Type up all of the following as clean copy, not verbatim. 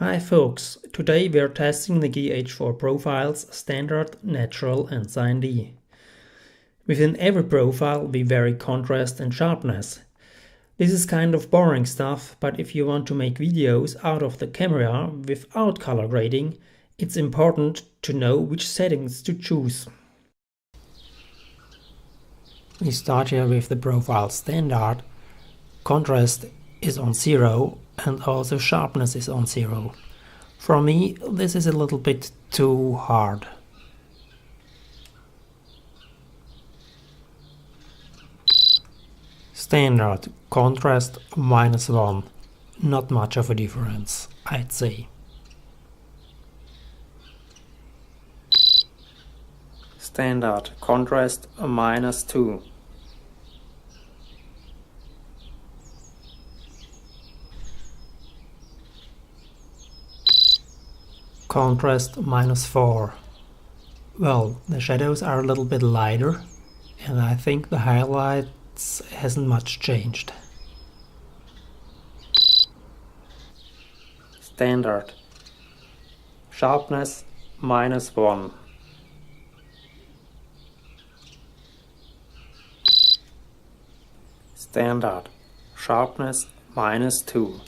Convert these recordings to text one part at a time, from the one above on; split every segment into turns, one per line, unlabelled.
Hi folks, today we are testing the GH4 profiles Standard, Natural and CineD. Within every profile we vary contrast and sharpness. This is kind of boring stuff, but if you want to make videos out of the camera without color grading, it's important to know which settings to choose. We start here with the profile Standard. Contrast is on 0 and also sharpness is on 0. For me, this is a little bit too hard. Standard, contrast -1. Not much of a difference, I'd say. Standard, contrast -2. Contrast -4. Well, the shadows are a little bit lighter, and I think the highlights hasn't much changed. Standard. Sharpness -1. Standard. Sharpness -2.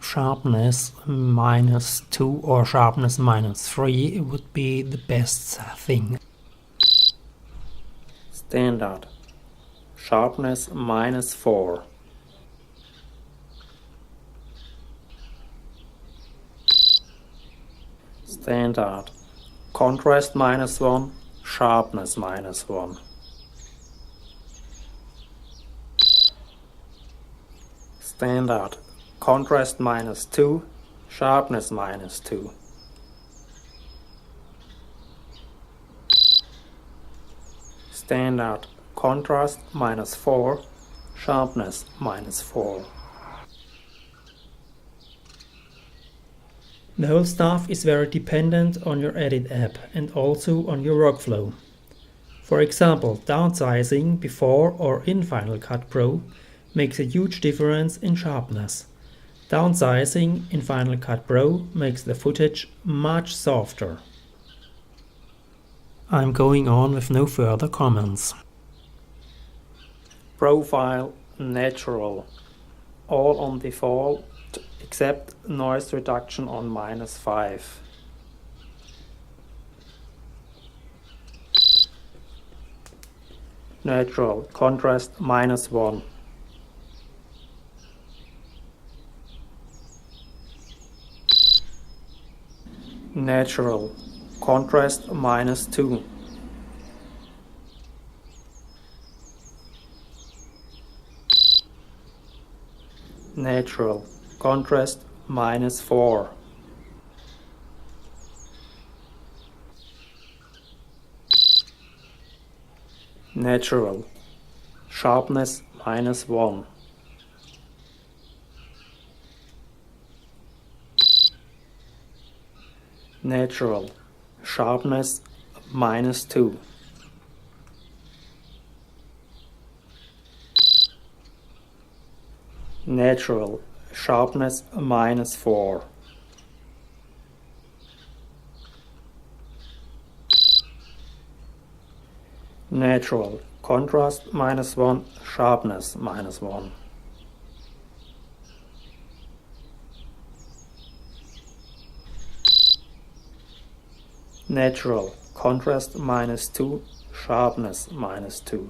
Sharpness -2 or sharpness -3 would be the best thing. Standard. Sharpness -4. Standard. Contrast -1, sharpness -1. Standard. Contrast -2, sharpness -2. Standard. Contrast -4, sharpness -4. The whole stuff is very dependent on your edit app and also on your workflow. For example, downsizing before or in Final Cut Pro makes a huge difference in sharpness. Downsizing in Final Cut Pro makes the footage much softer. I'm going on with no further comments. Profile Natural. All on default except noise reduction on -5. Natural. Contrast -1. Natural. Contrast -2. Natural. Contrast -4. Natural. Sharpness -1. Natural. Sharpness -2. Natural. Sharpness -4. Natural. Contrast -1, sharpness -1. Natural. Contrast -2, sharpness -2.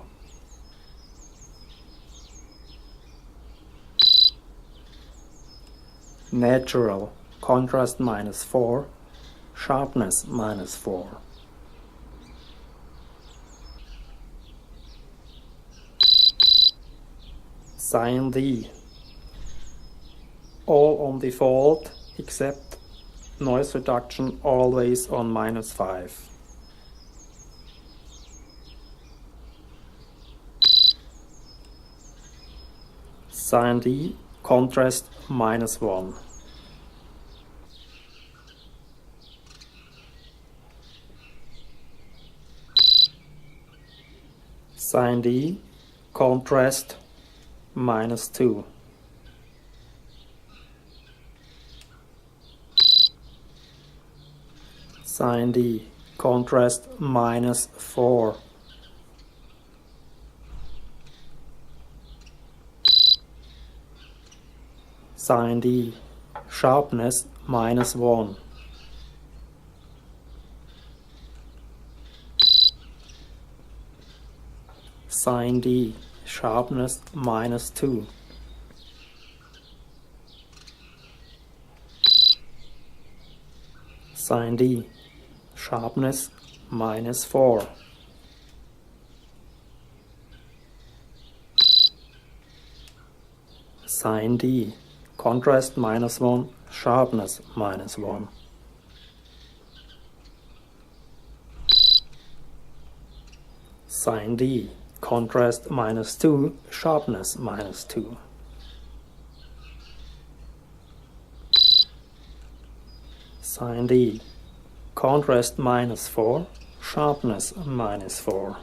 Natural. Contrast -4, sharpness -4. CineD. All on default except noise reduction always on -5. CineD. Contrast -1. CineD. Contrast -2. CineD, contrast -4. CineD, sharpness -1. CineD, sharpness -2. CineD, sharpness -4. CineD, contrast -1, sharpness -1. CineD, contrast -2, sharpness -2. CineD, contrast -4, sharpness -4.